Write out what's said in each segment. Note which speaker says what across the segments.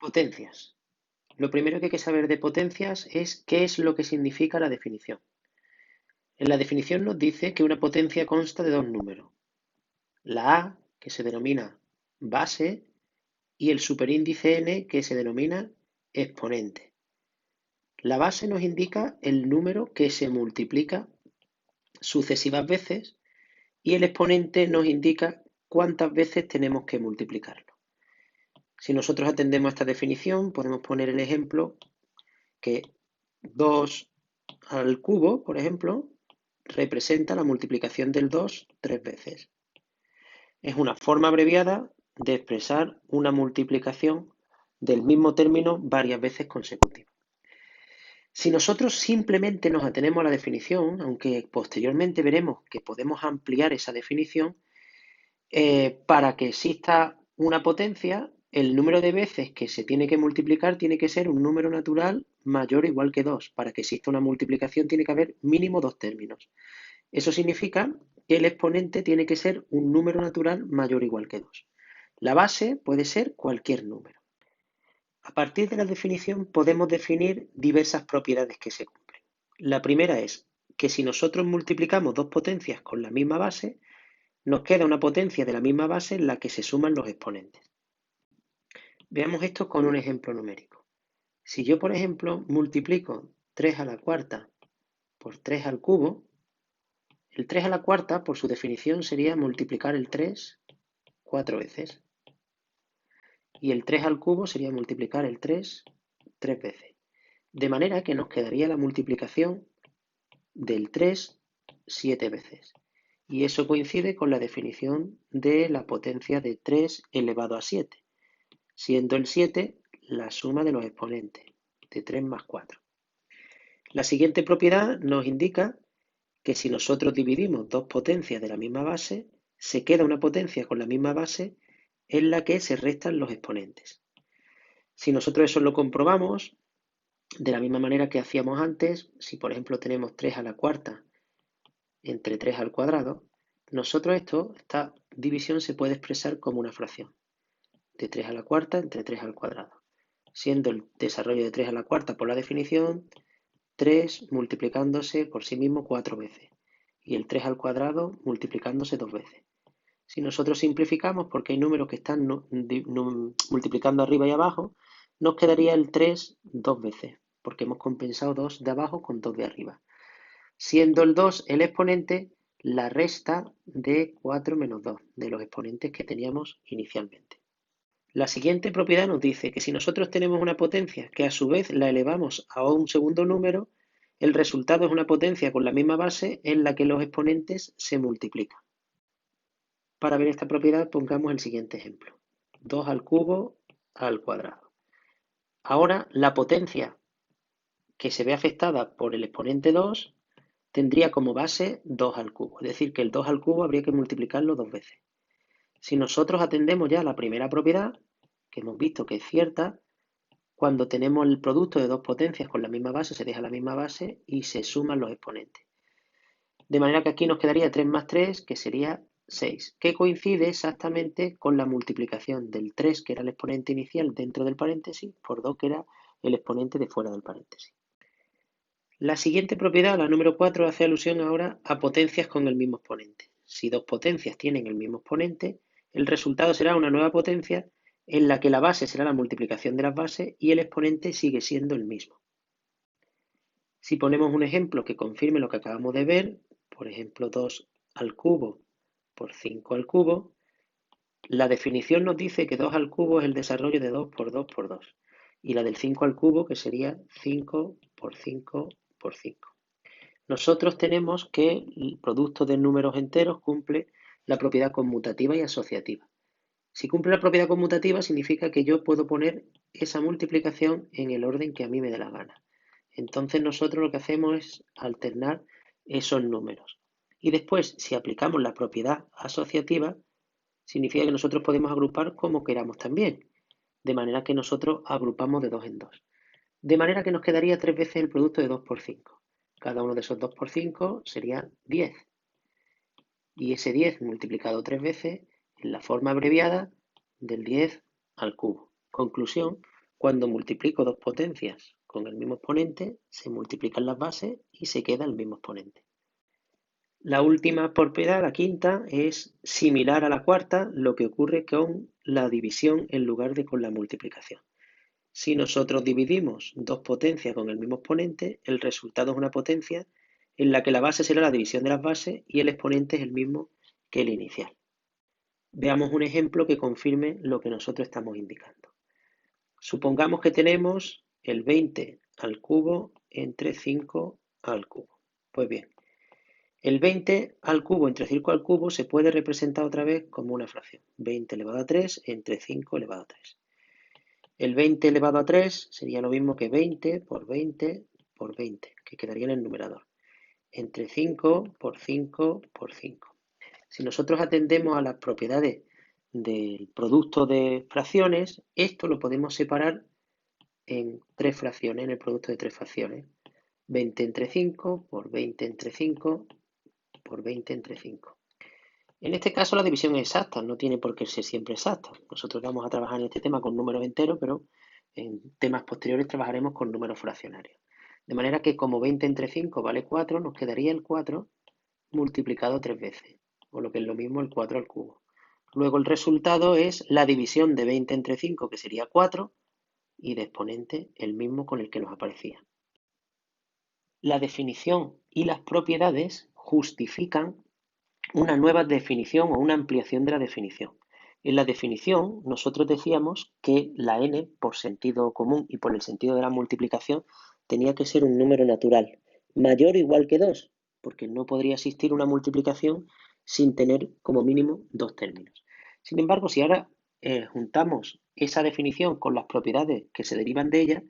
Speaker 1: Potencias. Lo primero que hay que saber de potencias es qué es lo que significa la definición. En la definición nos dice que una potencia consta de dos números, la A, que se denomina base, y el superíndice n, que se denomina exponente. La base nos indica el número que se multiplica sucesivas veces y el exponente nos indica cuántas veces tenemos que multiplicarlo. Si nosotros atendemos a esta definición, podemos poner el ejemplo que 2 al cubo, por ejemplo, representa la multiplicación del 2 tres veces. Es una forma abreviada de expresar una multiplicación del mismo término varias veces consecutivas. Si nosotros simplemente nos atenemos a la definición, aunque posteriormente veremos que podemos ampliar esa definición, para que exista una potencia, el número de veces que se tiene que multiplicar tiene que ser un número natural mayor o igual que 2. Para que exista una multiplicación tiene que haber mínimo dos términos. Eso significa que el exponente tiene que ser un número natural mayor o igual que 2. La base puede ser cualquier número. A partir de la definición podemos definir diversas propiedades que se cumplen. La primera es que si nosotros multiplicamos dos potencias con la misma base, nos queda una potencia de la misma base en la que se suman los exponentes. Veamos esto con un ejemplo numérico. Si yo, por ejemplo, multiplico 3 a la cuarta por 3 al cubo, el 3 a la cuarta, por su definición, sería multiplicar el 3 cuatro veces. Y el 3 al cubo sería multiplicar el 3 tres veces. De manera que nos quedaría la multiplicación del 3 siete veces. Y eso coincide con la definición de la potencia de 3 elevado a 7, siendo el 7 la suma de los exponentes de 3 más 4. La siguiente propiedad nos indica que si nosotros dividimos dos potencias de la misma base, se queda una potencia con la misma base en la que se restan los exponentes. Si nosotros eso lo comprobamos, de la misma manera que hacíamos antes, si por ejemplo tenemos 3 a la cuarta entre 3 al cuadrado, nosotros esta división se puede expresar como una fracción de 3 a la cuarta entre 3 al cuadrado, siendo el desarrollo de 3 a la cuarta por la definición 3 multiplicándose por sí mismo 4 veces y el 3 al cuadrado multiplicándose 2 veces. Si nosotros simplificamos, porque hay números que están multiplicando arriba y abajo, nos quedaría el 3 dos veces, porque hemos compensado 2 de abajo con 2 de arriba. Siendo el 2 el exponente, la resta de 4 menos 2, de los exponentes que teníamos inicialmente. La siguiente propiedad nos dice que si nosotros tenemos una potencia que a su vez la elevamos a un segundo número, el resultado es una potencia con la misma base en la que los exponentes se multiplican. Para ver esta propiedad pongamos el siguiente ejemplo. 2 al cubo al cuadrado. Ahora la potencia que se ve afectada por el exponente 2 tendría como base 2 al cubo. Es decir, que el 2 al cubo habría que multiplicarlo dos veces. Si nosotros atendemos ya a la primera propiedad, que hemos visto que es cierta, cuando tenemos el producto de dos potencias con la misma base, se deja la misma base y se suman los exponentes. De manera que aquí nos quedaría 3 más 3, que sería 6, que coincide exactamente con la multiplicación del 3, que era el exponente inicial dentro del paréntesis, por 2, que era el exponente de fuera del paréntesis. La siguiente propiedad, la número 4, hace alusión ahora a potencias con el mismo exponente. Si dos potencias tienen el mismo exponente, el resultado será una nueva potencia en la que la base será la multiplicación de las bases y el exponente sigue siendo el mismo. Si ponemos un ejemplo que confirme lo que acabamos de ver, por ejemplo 2 al cubo por 5 al cubo, la definición nos dice que 2 al cubo es el desarrollo de 2 por 2 por 2, y la del 5 al cubo que sería 5 por 5 por 5. Nosotros tenemos que el producto de números enteros cumple la propiedad conmutativa y asociativa. Si cumple la propiedad conmutativa significa que yo puedo poner esa multiplicación en el orden que a mí me dé la gana. Entonces nosotros lo que hacemos es alternar esos números. Y después, si aplicamos la propiedad asociativa, significa que nosotros podemos agrupar como queramos también. De manera que nosotros agrupamos de 2 en 2. De manera que nos quedaría 3 veces el producto de 2 por 5. Cada uno de esos 2 por 5 sería 10. Y ese 10 multiplicado 3 veces es la forma abreviada del 10 al cubo. Conclusión, Cuando multiplico dos potencias con el mismo exponente, se multiplican las bases y se queda el mismo exponente. La última propiedad, la quinta, es similar a la cuarta, lo que ocurre con la división en lugar de con la multiplicación. Si nosotros dividimos dos potencias con el mismo exponente, el resultado es una potencia en la que la base será la división de las bases y el exponente es el mismo que el inicial. Veamos un ejemplo que confirme lo que nosotros estamos indicando. Supongamos que tenemos el 20 al cubo entre 5 al cubo. Pues bien, el 20 al cubo entre 5 al cubo se puede representar otra vez como una fracción. 20 elevado a 3 entre 5 elevado a 3. El 20 elevado a 3 sería lo mismo que 20 por 20 por 20, que quedaría en el numerador. Entre 5 por 5 por 5. Si nosotros atendemos a las propiedades del producto de fracciones, esto lo podemos separar en tres fracciones, en el producto de tres fracciones. 20 entre 5 por 20 entre 5 por 20 entre 5. En este caso la división es exacta, no tiene por qué ser siempre exacta. Nosotros vamos a trabajar en este tema con números enteros, pero en temas posteriores trabajaremos con números fraccionarios. De manera que como 20 entre 5 vale 4, nos quedaría el 4 multiplicado 3 veces, o lo que es lo mismo el 4 al cubo. Luego el resultado es la división de 20 entre 5, que sería 4, y de exponente el mismo con el que nos aparecía. La definición y las propiedades justifican una nueva definición o una ampliación de la definición. En la definición nosotros decíamos que la n, por sentido común y por el sentido de la multiplicación, tenía que ser un número natural, mayor o igual que 2, porque no podría existir una multiplicación sin tener como mínimo dos términos. Sin embargo, si ahora juntamos esa definición con las propiedades que se derivan de ella,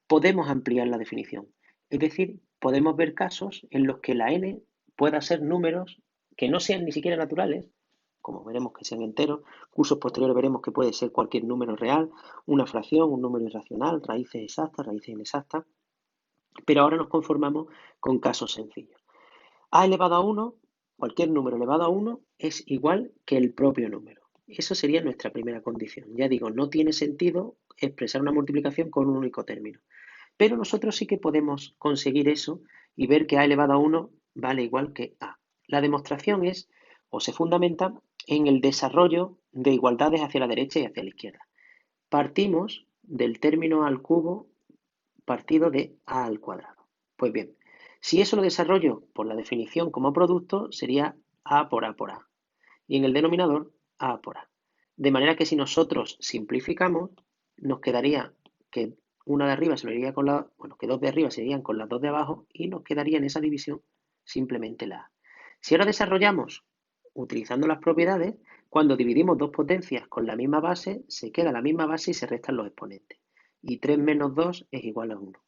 Speaker 1: podemos ampliar la definición. Es decir, podemos ver casos en los que la n pueda ser números que no sean ni siquiera naturales, como veremos que sean enteros. Cursos posteriores veremos que puede ser cualquier número real, una fracción, un número irracional, raíces exactas, raíces inexactas, pero ahora nos conformamos con casos sencillos. A elevado a 1, cualquier número elevado a 1 es igual que el propio número. Eso sería nuestra primera condición. Ya digo, no tiene sentido expresar una multiplicación con un único término. Pero nosotros sí que podemos conseguir eso y ver que a elevado a 1 vale igual que a. La demostración es, o se fundamenta, en el desarrollo de igualdades hacia la derecha y hacia la izquierda. Partimos del término al cubo partido de a al cuadrado. Pues bien, si eso lo desarrollo por la definición como producto, sería a por a por a. Y en el denominador, a por a. De manera que si nosotros simplificamos, nos quedaría que una de arriba se lo iría con la, bueno, que dos de arriba se irían con las dos de abajo y nos quedaría en esa división simplemente la a. Si ahora desarrollamos utilizando las propiedades, cuando dividimos dos potencias con la misma base, se queda la misma base y se restan los exponentes. Y 3 menos 2 es igual a 1.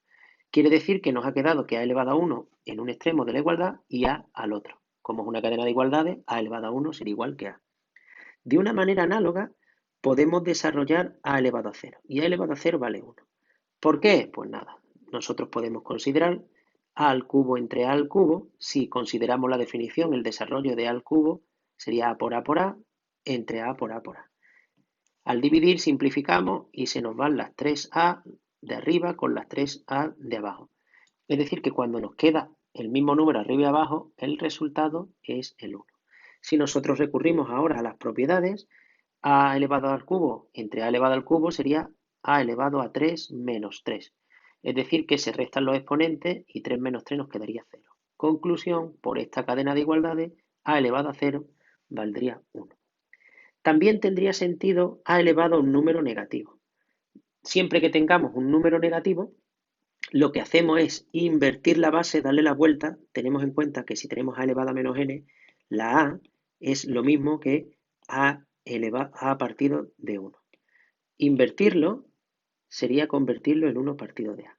Speaker 1: Quiere decir que nos ha quedado que a elevado a 1 en un extremo de la igualdad y a al otro. Como es una cadena de igualdades, a elevado a 1 será igual que a. De una manera análoga, podemos desarrollar a elevado a 0. Y a elevado a 0 vale 1. ¿Por qué? Pues nada, nosotros podemos considerar a al cubo entre a al cubo. Si consideramos la definición, el desarrollo de a al cubo sería a por a entre a por a por a. Al dividir simplificamos y se nos van las 3a de arriba con las 3a de abajo. Es decir, que cuando nos queda el mismo número arriba y abajo, el resultado es el 1. Si nosotros recurrimos ahora a las propiedades, a elevado al cubo entre a elevado al cubo sería a elevado a 3 menos 3. Es decir, que se restan los exponentes y 3 menos 3 nos quedaría 0. Conclusión, por esta cadena de igualdades, a elevado a 0 valdría 1. También tendría sentido a elevado a un número negativo. Siempre que tengamos un número negativo, lo que hacemos es invertir la base, darle la vuelta. Tenemos en cuenta que si tenemos a elevado a menos n, la a es lo mismo que a partido de 1. Invertirlo sería convertirlo en 1 partido de a.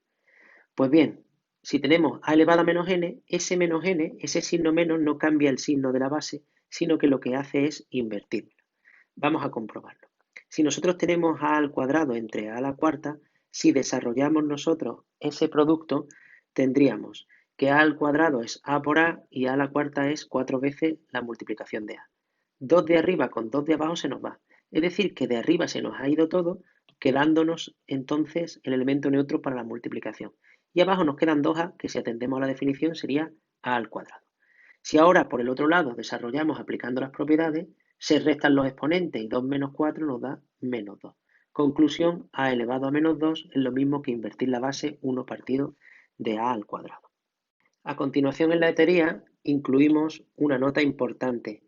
Speaker 1: Pues bien, si tenemos a elevado a menos n, ese signo menos no cambia el signo de la base, sino que lo que hace es invertirlo. Vamos a comprobarlo. Si nosotros tenemos a al cuadrado entre a la cuarta, si desarrollamos nosotros ese producto, tendríamos que a al cuadrado es a por a y a la cuarta es 4 veces la multiplicación de a. 2 de arriba con 2 de abajo se nos va. Es decir, que de arriba se nos ha ido todo, quedándonos entonces el elemento neutro para la multiplicación. Y abajo nos quedan 2a, que si atendemos a la definición sería a al cuadrado. Si ahora por el otro lado desarrollamos aplicando las propiedades, se restan los exponentes y 2 menos 4 nos da menos 2. Conclusión, a elevado a menos 2 es lo mismo que invertir la base 1 partido de a al cuadrado. A continuación en la etería incluimos una nota importante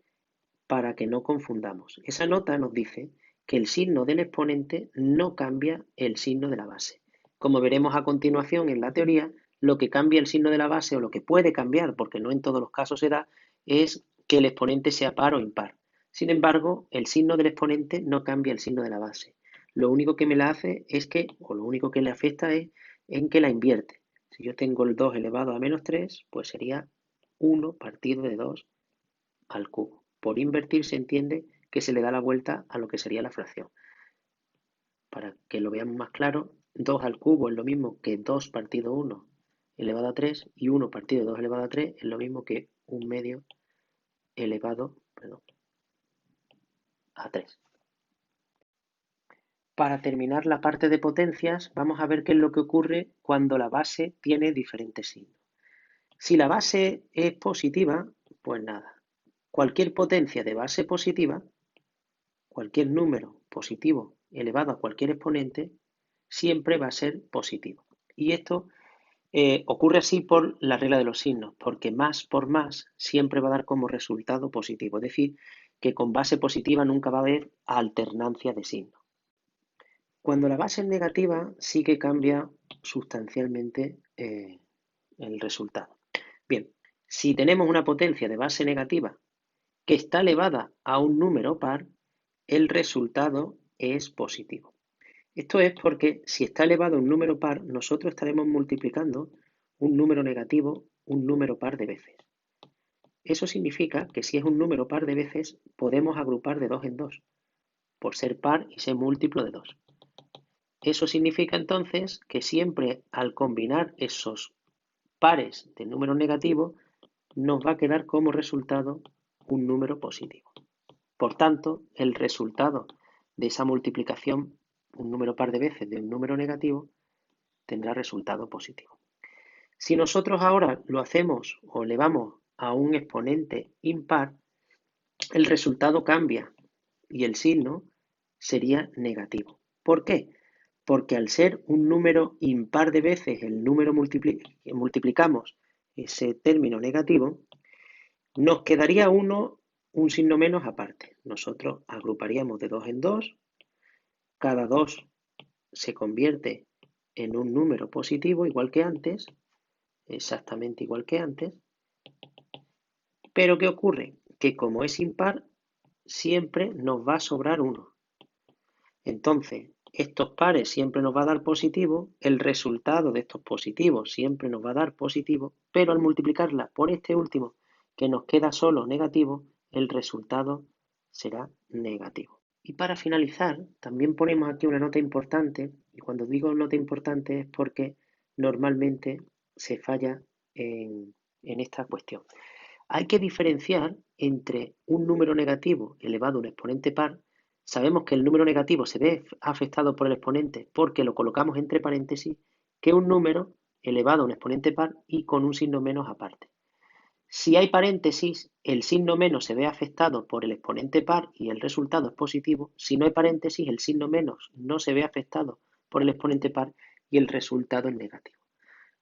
Speaker 1: para que no confundamos. Esa nota nos dice que el signo del exponente no cambia el signo de la base. Como veremos a continuación en la teoría, lo que cambia el signo de la base o lo que puede cambiar, porque no en todos los casos se da, es que el exponente sea par o impar. Sin embargo, el signo del exponente no cambia el signo de la base. Lo único que me la hace es que, o lo único que le afecta es en que la invierte. Si yo tengo el 2 elevado a menos 3, pues sería 1 partido de 2 al cubo. Por invertir se entiende que se le da la vuelta a lo que sería la fracción. Para que lo veamos más claro, 2 al cubo es lo mismo que 2 partido 1 elevado a 3 y 1 partido 2 elevado a 3 es lo mismo que 1 medio elevado a 3. Para terminar la parte de potencias, vamos a ver qué es lo que ocurre cuando la base tiene diferentes signos. Si la base es positiva, pues nada. Cualquier potencia de base positiva, cualquier número positivo elevado a cualquier exponente, siempre va a ser positivo. Y esto ocurre así por la regla de los signos, porque más por más siempre va a dar como resultado positivo. Es decir, que con base positiva nunca va a haber alternancia de signos. Cuando la base es negativa, sí que cambia sustancialmente el resultado. Bien, si tenemos una potencia de base negativa que está elevada a un número par, el resultado es positivo. Esto es porque si está elevado a un número par, nosotros estaremos multiplicando un número negativo un número par de veces. Eso significa que si es un número par de veces, podemos agrupar de 2 en 2, por ser par y ser múltiplo de 2. Eso significa entonces que siempre al combinar esos pares de números negativos, nos va a quedar como resultado un número positivo. Por tanto, el resultado de esa multiplicación, un número par de veces de un número negativo, tendrá resultado positivo. Si nosotros ahora lo hacemos o elevamos a un exponente impar, el resultado cambia y el signo sería negativo. ¿Por qué? Porque al ser un número impar de veces el número que multiplicamos ese término negativo, nos quedaría un signo menos aparte. Nosotros agruparíamos de 2 en 2, cada 2 se convierte en un número positivo igual que antes, exactamente igual que antes, pero ¿qué ocurre? Que como es impar, siempre nos va a sobrar 1. Entonces, estos pares siempre nos va a dar positivo, el resultado de estos positivos siempre nos va a dar positivo, pero al multiplicarla por este último, que nos queda solo negativo, el resultado será negativo. Y para finalizar, también ponemos aquí una nota importante, y cuando digo nota importante es porque normalmente se falla en esta cuestión. Hay que diferenciar entre un número negativo elevado a un exponente par. Sabemos que el número negativo se ve afectado por el exponente porque lo colocamos entre paréntesis, que un número elevado a un exponente par y con un signo menos aparte. Si hay paréntesis, el signo menos se ve afectado por el exponente par y el resultado es positivo. Si no hay paréntesis, el signo menos no se ve afectado por el exponente par y el resultado es negativo.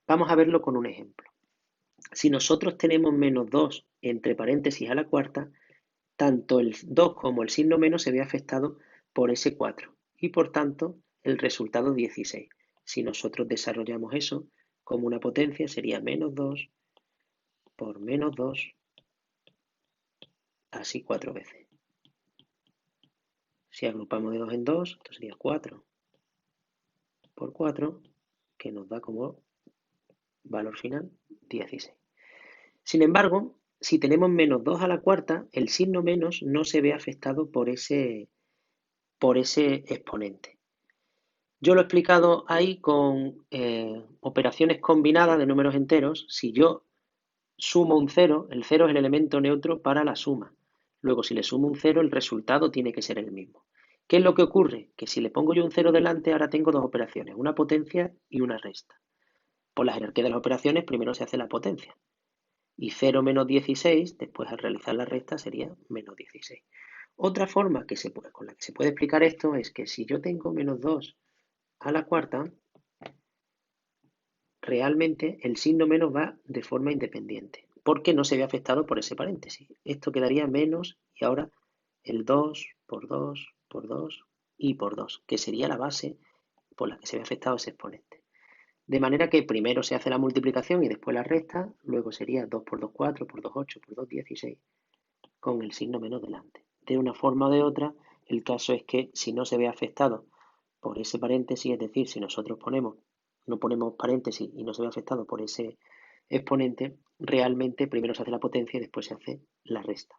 Speaker 1: Vamos a verlo con un ejemplo. Si nosotros tenemos menos 2 entre paréntesis a la cuarta, tanto el 2 como el signo menos se ve afectado por ese 4 y por tanto el resultado 16. Si nosotros desarrollamos eso como una potencia sería menos 2 por menos 2, así 4 veces. Si agrupamos de 2 en 2, esto sería 4 por 4, que nos da como valor final 16. Sin embargo, si tenemos menos 2 a la cuarta, el signo menos no se ve afectado por ese exponente. Yo lo he explicado ahí con operaciones combinadas de números enteros. Si yo sumo un 0, el 0 es el elemento neutro para la suma. Luego, si le sumo un 0, el resultado tiene que ser el mismo. ¿Qué es lo que ocurre? Que si le pongo yo un cero delante, ahora tengo dos operaciones, una potencia y una resta. Por la jerarquía de las operaciones, primero se hace la potencia. Y 0 menos 16, después al realizar la resta, sería menos 16. Otra forma con la que se puede explicar esto es que si yo tengo menos 2 a la cuarta, realmente el signo menos va de forma independiente, porque no se ve afectado por ese paréntesis. Esto quedaría menos y ahora el 2 por 2 por 2 y por 2, que sería la base por la que se ve afectado ese exponente. De manera que primero se hace la multiplicación y después la resta, luego sería 2 por 2, 4, por 2, 8, por 2, 16, con el signo menos delante. De una forma o de otra, el caso es que si no se ve afectado por ese paréntesis, es decir, si nosotros no ponemos paréntesis y no se ve afectado por ese exponente, realmente primero se hace la potencia y después se hace la resta.